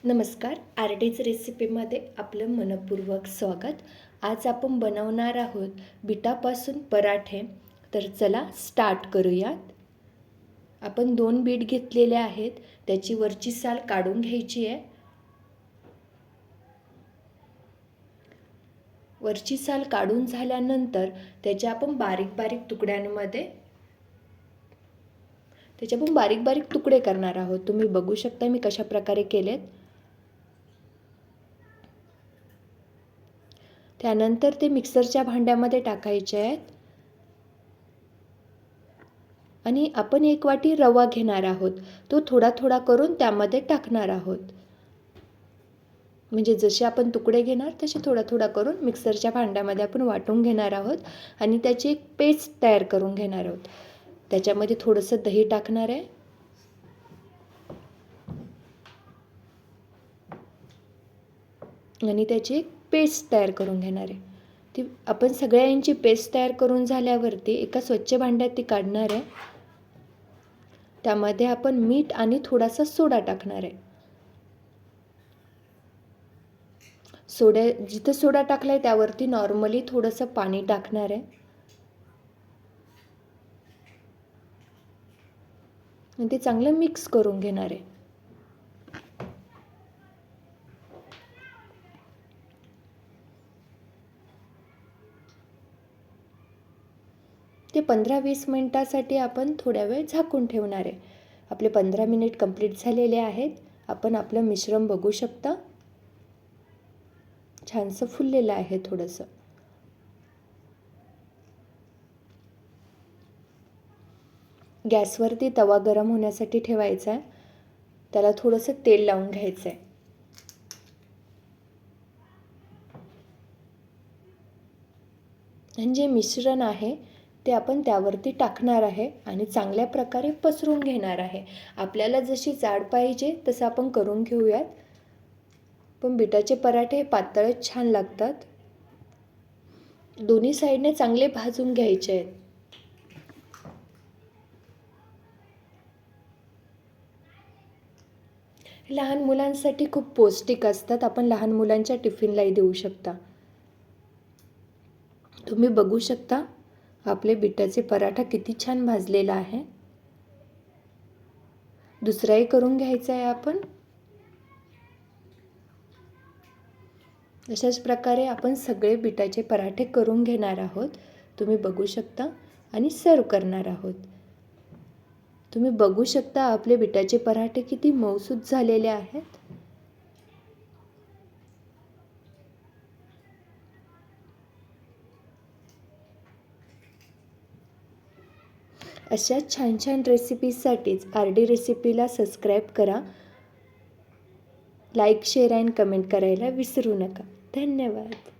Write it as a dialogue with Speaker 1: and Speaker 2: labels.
Speaker 1: नमस्कार, आरडीज रेसिपीमध्ये आपलं मनपूर्वक स्वागत. आज आपण बनवणार आहोत बीटापासून पराठे. तर चला स्टार्ट करूयात. आपण 2 बीट घेतलेले आहेत, त्याची वरची साल काढून घ्यायची आहे. वरची साल काढून झाल्यानंतर त्याचे आपण बारीक बारीक तुकडे करणार आहोत. तुम्ही बघू शकता मी कशा प्रकारे केलेत. त्यानंतर ते मिक्सरच्या भांड्यामध्ये टाकायचे आहेत आणि आपण 1 वाटी रवा घेणार आहोत. तो थोडा थोडा करून त्यामध्ये टाकणार आहोत. म्हणजे जसे आपण तुकडे घेणार तसे थोडा थोडा करून मिक्सरच्या भांड्यामध्ये आपण वाटून घेणार आहोत आणि त्याची एक पेस्ट तयार करून घेणार आहोत. त्याच्यामध्ये थोडंसं दही टाकणार आहे आणि त्याची एक पेस्ट तयार करून घेणार आहे. ती आपण सगळ्यांची पेस्ट तयार करून झाल्यावरती एका स्वच्छ भांड्यात ती काढणार आहे. त्यामध्ये आपण मीठ आणि थोडासा सोडा टाकणार आहे. जिथं सोडा टाकलाय त्यावरती नॉर्मली थोडंसं पाणी टाकणार आहे आणि ते चांगलं मिक्स करून घेणार आहे. ते 15-20 मिनिटासाठी आपण थोड्या वेळ झाकून ठेवणार आहे. आपले 15 मिनिट कंप्लीट झालेले आहेत. आपण आपलं मिश्रण बघू शकता, छानसं फुललेलं आहे थोडंसं. गॅसवरती तवा गरम होण्यासाठी ठेवायचा आहे. त्याला थोडंसं तेल लावून घ्यायचं आहे. आणि जे मिश्रण आहे ते आपण त्यावरती टाकणार आहे आणि चांगल्या प्रकारे पसरून घेणार आहे. आपल्याला जशी जाड पाहिजे तसं आपण करून घेऊयात. पण बीटाचे पराठे पातळच छान लागतात. दोन्ही साईडने चांगले भाजून घ्यायचे आहेत. लहान मुलांसाठी खूप पौष्टिक असतात. आपण लहान मुलांच्या टिफिनलाही देऊ शकता. तुम्ही बघू शकता आपले बीटाचे पराठा किती छान भाजलेला आहे. दुसराही करून घ्यायचा आहे आपण. अशाच प्रकारे आपण सगळे बीटाचे पराठे करून घेणार आहोत. तुम्ही बघू शकता आणि सर्व करणार आहोत. तुम्ही बघू शकता आपले बीटाचे पराठे किती मऊसूत झालेले आहेत. अशा छान छान रेसिपीजसाठीच आरडी रेसिपीला सबस्क्राईब करा. लाईक, शेअर आणि कमेंट करायला विसरू नका. धन्यवाद.